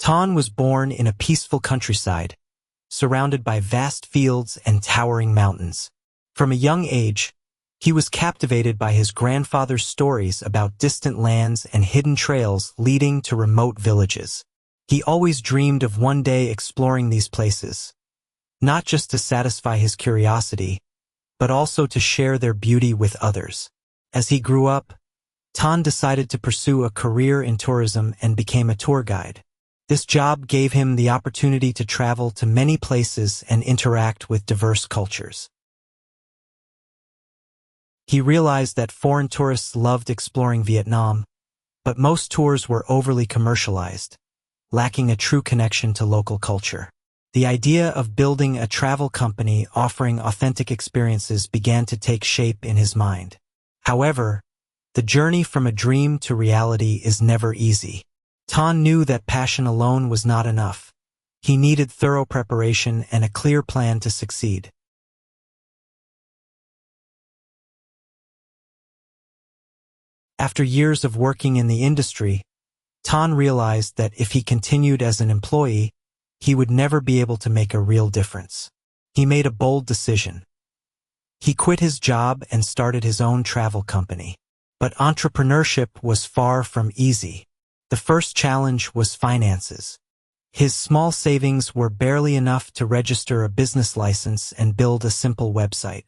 Tan was born in a peaceful countryside, surrounded by vast fields and towering mountains. From a young age, he was captivated by his grandfather's stories about distant lands and hidden trails leading to remote villages. He always dreamed of one day exploring these places, not just to satisfy his curiosity, but also to share their beauty with others. As he grew up, Tan decided to pursue a career in tourism and became a tour guide. This job gave him the opportunity to travel to many places and interact with diverse cultures. He realized that foreign tourists loved exploring Vietnam, but most tours were overly commercialized, lacking a true connection to local culture. The idea of building a travel company offering authentic experiences began to take shape in his mind. However, the journey from a dream to reality is never easy. Tan knew that passion alone was not enough. He needed thorough preparation and a clear plan to succeed. After years of working in the industry, Tan realized that if he continued as an employee, he would never be able to make a real difference. He made a bold decision. He quit his job and started his own travel company. But entrepreneurship was far from easy. The first challenge was finances. His small savings were barely enough to register a business license and build a simple website.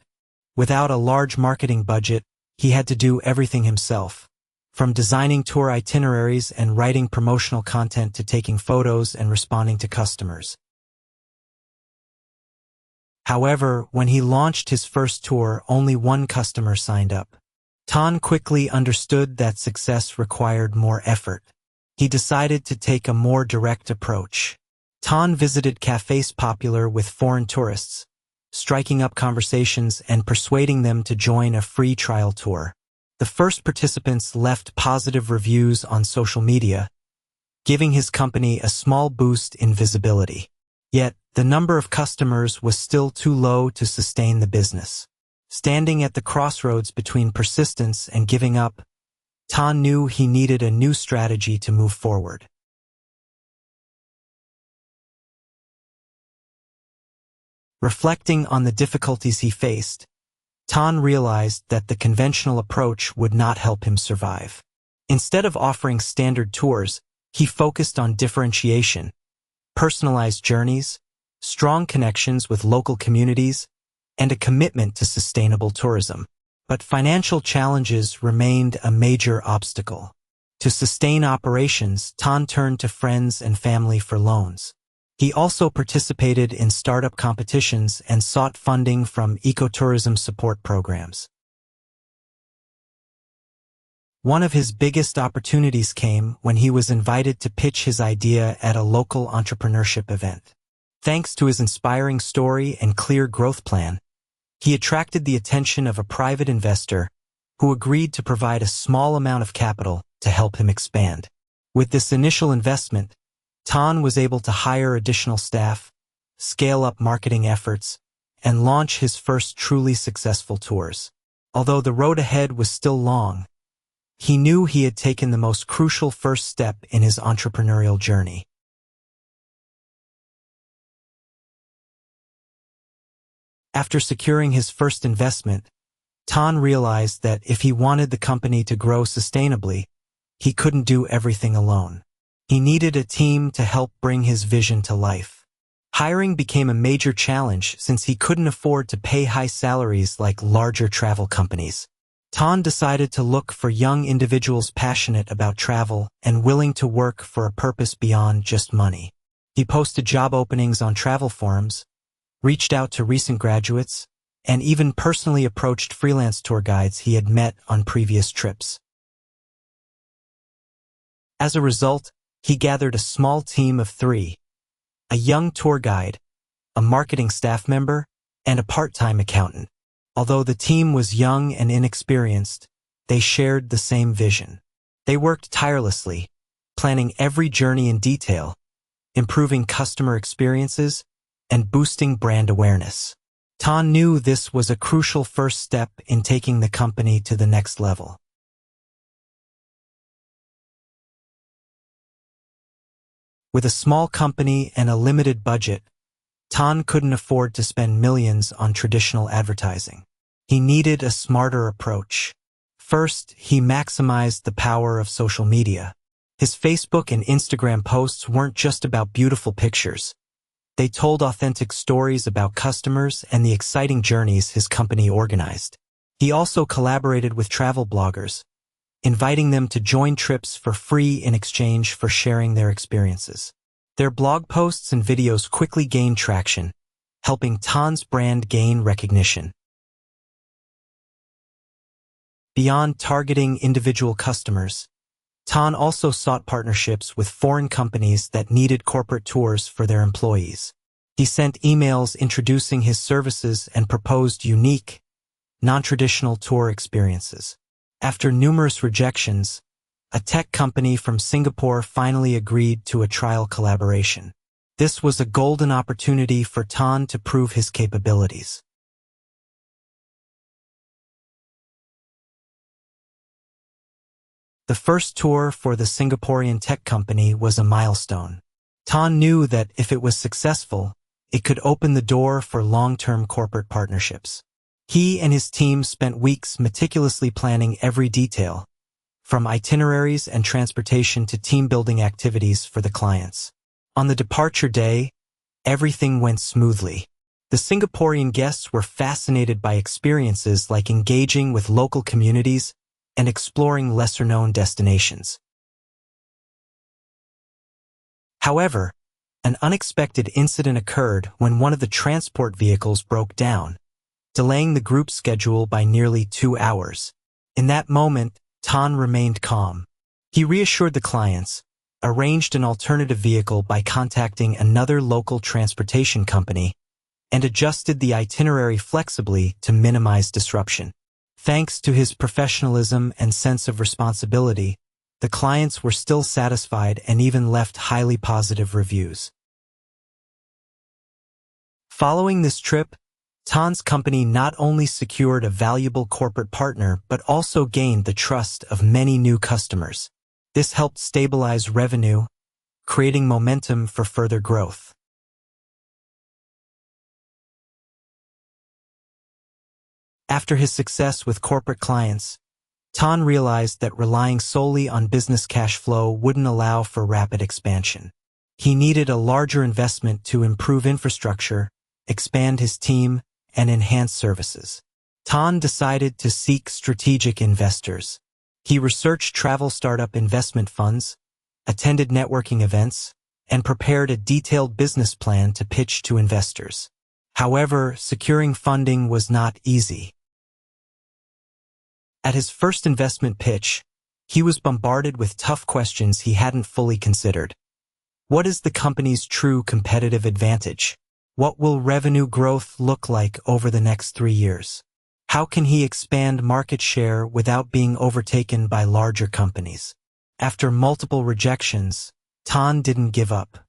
Without a large marketing budget, he had to do everything himself, from designing tour itineraries and writing promotional content to taking photos and responding to customers. However, when he launched his first tour, only one customer signed up. Tan quickly understood that success required more effort. He decided to take a more direct approach. Tan visited cafes popular with foreign tourists, striking up conversations and persuading them to join a free trial tour. The first participants left positive reviews on social media, giving his company a small boost in visibility. Yet, the number of customers was still too low to sustain the business. Standing at the crossroads between persistence and giving up, Tan knew he needed a new strategy to move forward. Reflecting on the difficulties he faced, Tan realized that the conventional approach would not help him survive. Instead of offering standard tours, he focused on differentiation, personalized journeys, strong connections with local communities, and a commitment to sustainable tourism. But financial challenges remained a major obstacle. To sustain operations, Tan turned to friends and family for loans. He also participated in startup competitions and sought funding from ecotourism support programs. One of his biggest opportunities came when he was invited to pitch his idea at a local entrepreneurship event. Thanks to his inspiring story and clear growth plan, he attracted the attention of a private investor who agreed to provide a small amount of capital to help him expand. With this initial investment, Tan was able to hire additional staff, scale up marketing efforts, and launch his first truly successful tours. Although the road ahead was still long, he knew he had taken the most crucial first step in his entrepreneurial journey. After securing his first investment, Tan realized that if he wanted the company to grow sustainably, he couldn't do everything alone. He needed a team to help bring his vision to life. Hiring became a major challenge since he couldn't afford to pay high salaries like larger travel companies. Tan decided to look for young individuals passionate about travel and willing to work for a purpose beyond just money. He posted job openings on travel forums, reached out to recent graduates, and even personally approached freelance tour guides he had met on previous trips. As a result, he gathered a small team of 3, a young tour guide, a marketing staff member, and a part-time accountant. Although the team was young and inexperienced, they shared the same vision. They worked tirelessly, planning every journey in detail, improving customer experiences, and boosting brand awareness. Tan knew this was a crucial first step in taking the company to the next level. With a small company and a limited budget, Tan couldn't afford to spend millions on traditional advertising. He needed a smarter approach. First, he maximized the power of social media. His Facebook and Instagram posts weren't just about beautiful pictures. They told authentic stories about customers and the exciting journeys his company organized. He also collaborated with travel bloggers, inviting them to join trips for free in exchange for sharing their experiences. Their blog posts and videos quickly gained traction, helping Tan's brand gain recognition. Beyond targeting individual customers, Tan also sought partnerships with foreign companies that needed corporate tours for their employees. He sent emails introducing his services and proposed unique, non-traditional tour experiences. After numerous rejections, a tech company from Singapore finally agreed to a trial collaboration. This was a golden opportunity for Tan to prove his capabilities. The first tour for the Singaporean tech company was a milestone. Tan knew that if it was successful, it could open the door for long-term corporate partnerships. He and his team spent weeks meticulously planning every detail, from itineraries and transportation to team-building activities for the clients. On the departure day, everything went smoothly. The Singaporean guests were fascinated by experiences like engaging with local communities and exploring lesser-known destinations. However, an unexpected incident occurred when one of the transport vehicles broke down, delaying the group's schedule by nearly 2 hours. In that moment, Tan remained calm. He reassured the clients, arranged an alternative vehicle by contacting another local transportation company, and adjusted the itinerary flexibly to minimize disruption. Thanks to his professionalism and sense of responsibility, the clients were still satisfied and even left highly positive reviews. Following this trip, Tan's company not only secured a valuable corporate partner but also gained the trust of many new customers. This helped stabilize revenue, creating momentum for further growth. After his success with corporate clients, Tan realized that relying solely on business cash flow wouldn't allow for rapid expansion. He needed a larger investment to improve infrastructure, expand his team, and enhance services. Tan decided to seek strategic investors. He researched travel startup investment funds, attended networking events, and prepared a detailed business plan to pitch to investors. However, securing funding was not easy. At his first investment pitch, he was bombarded with tough questions he hadn't fully considered. What is the company's true competitive advantage? What will revenue growth look like over the next 3 years? How can he expand market share without being overtaken by larger companies? After multiple rejections, Tan didn't give up.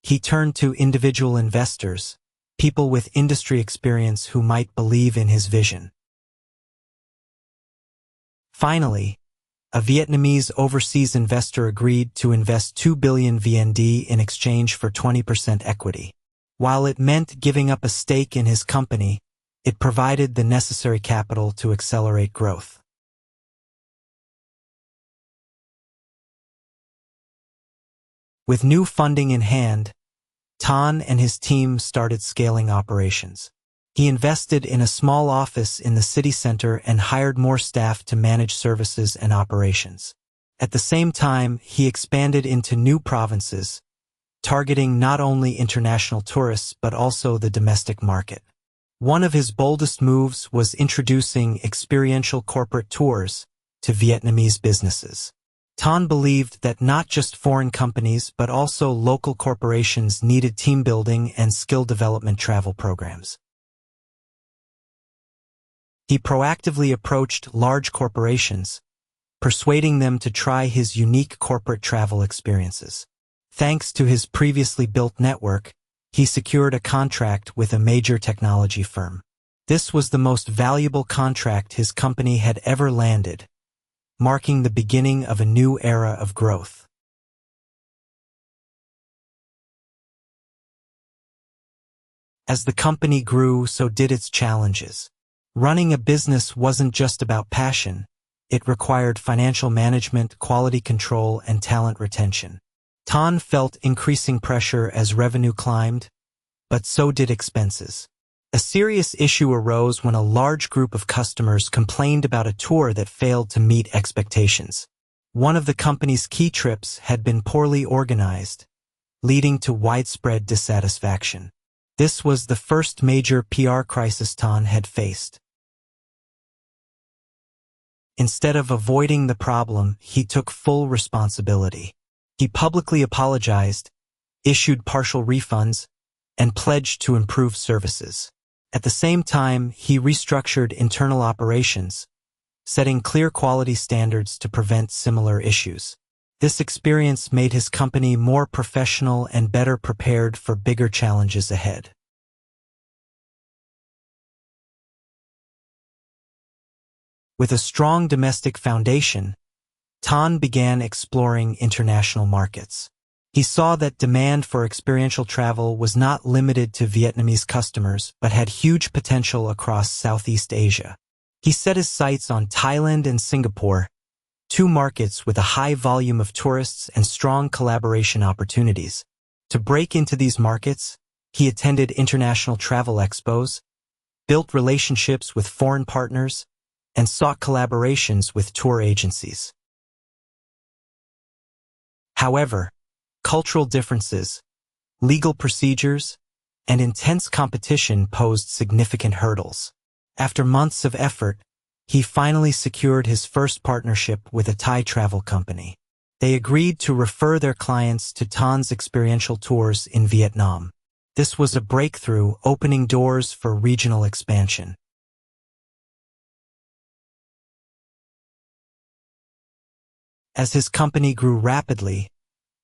He turned to individual investors, people with industry experience who might believe in his vision. Finally, a Vietnamese overseas investor agreed to invest 2 billion VND in exchange for 20% equity. While it meant giving up a stake in his company, it provided the necessary capital to accelerate growth. With new funding in hand, Tan and his team started scaling operations. He invested in a small office in the city center and hired more staff to manage services and operations. At the same time, he expanded into new provinces, targeting not only international tourists but also the domestic market. One of his boldest moves was introducing experiential corporate tours to Vietnamese businesses. Tan believed that not just foreign companies but also local corporations needed team building and skill development travel programs. He proactively approached large corporations, persuading them to try his unique corporate travel experiences. Thanks to his previously built network, he secured a contract with a major technology firm. This was the most valuable contract his company had ever landed, marking the beginning of a new era of growth. As the company grew, so did its challenges. Running a business wasn't just about passion. It required financial management, quality control, and talent retention. Tan felt increasing pressure as revenue climbed, but so did expenses. A serious issue arose when a large group of customers complained about a tour that failed to meet expectations. One of the company's key trips had been poorly organized, leading to widespread dissatisfaction. This was the first major PR crisis Tan had faced. Instead of avoiding the problem, he took full responsibility. He publicly apologized, issued partial refunds, and pledged to improve services. At the same time, he restructured internal operations, setting clear quality standards to prevent similar issues. This experience made his company more professional and better prepared for bigger challenges ahead. With a strong domestic foundation, Tan began exploring international markets. He saw that demand for experiential travel was not limited to Vietnamese customers, but had huge potential across Southeast Asia. He set his sights on Thailand and Singapore, two markets with a high volume of tourists and strong collaboration opportunities. To break into these markets, he attended international travel expos, built relationships with foreign partners, and sought collaborations with tour agencies. However, cultural differences, legal procedures, and intense competition posed significant hurdles. After months of effort, he finally secured his first partnership with a Thai travel company. They agreed to refer their clients to Tan's experiential tours in Vietnam. This was a breakthrough, opening doors for regional expansion. As his company grew rapidly,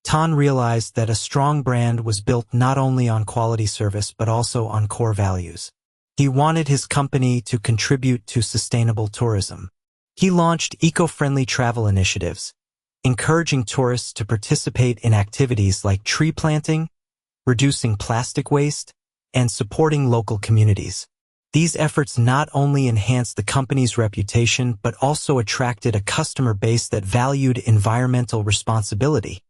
Tan realized that a strong brand was built not only on quality service but also on core values. He wanted his company to contribute to sustainable tourism. He launched eco-friendly travel initiatives, encouraging tourists to participate in activities like tree planting, reducing plastic waste, and supporting local communities. These efforts not only enhanced the company's reputation but also attracted a customer base that valued environmental responsibility.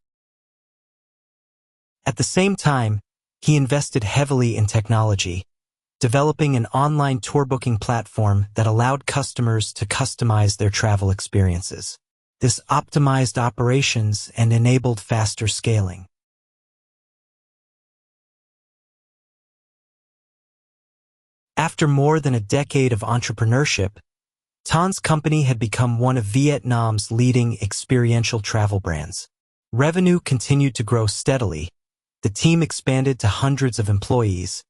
At the same time, he invested heavily in technology, developing an online tour booking platform that allowed customers to customize their travel experiences. This optimized operations and enabled faster scaling. After more than a decade of entrepreneurship, Tan's company had become one of Vietnam's leading experiential travel brands. Revenue continued to grow steadily, the team expanded to hundreds of employees,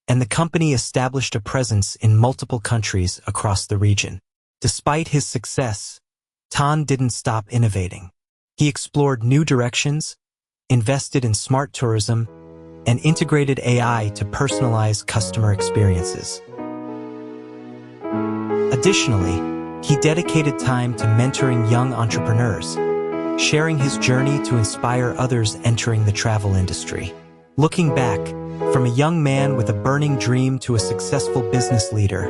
and the company established a presence in multiple countries across the region. Despite his success, Tan didn't stop innovating. He explored new directions, invested in smart tourism, and integrated AI to personalize customer experiences. Additionally, he dedicated time to mentoring young entrepreneurs, sharing his journey to inspire others entering the travel industry. Looking back, from a young man with a burning dream to a successful business leader,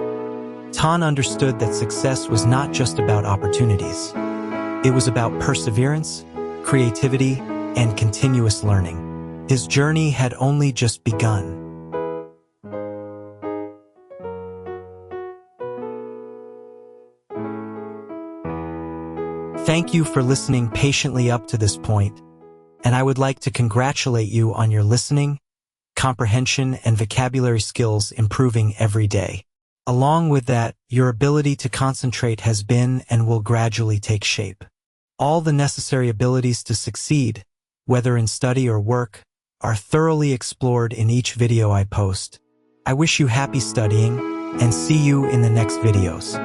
Tan understood that success was not just about opportunities. It was about perseverance, creativity, and continuous learning. His journey had only just begun. Thank you for listening patiently up to this point, and I would like to congratulate you on your listening, comprehension, and vocabulary skills improving every day. Along with that, your ability to concentrate has been and will gradually take shape. All the necessary abilities to succeed, whether in study or work, are thoroughly explored in each video I post. I wish you happy studying, and see you in the next videos.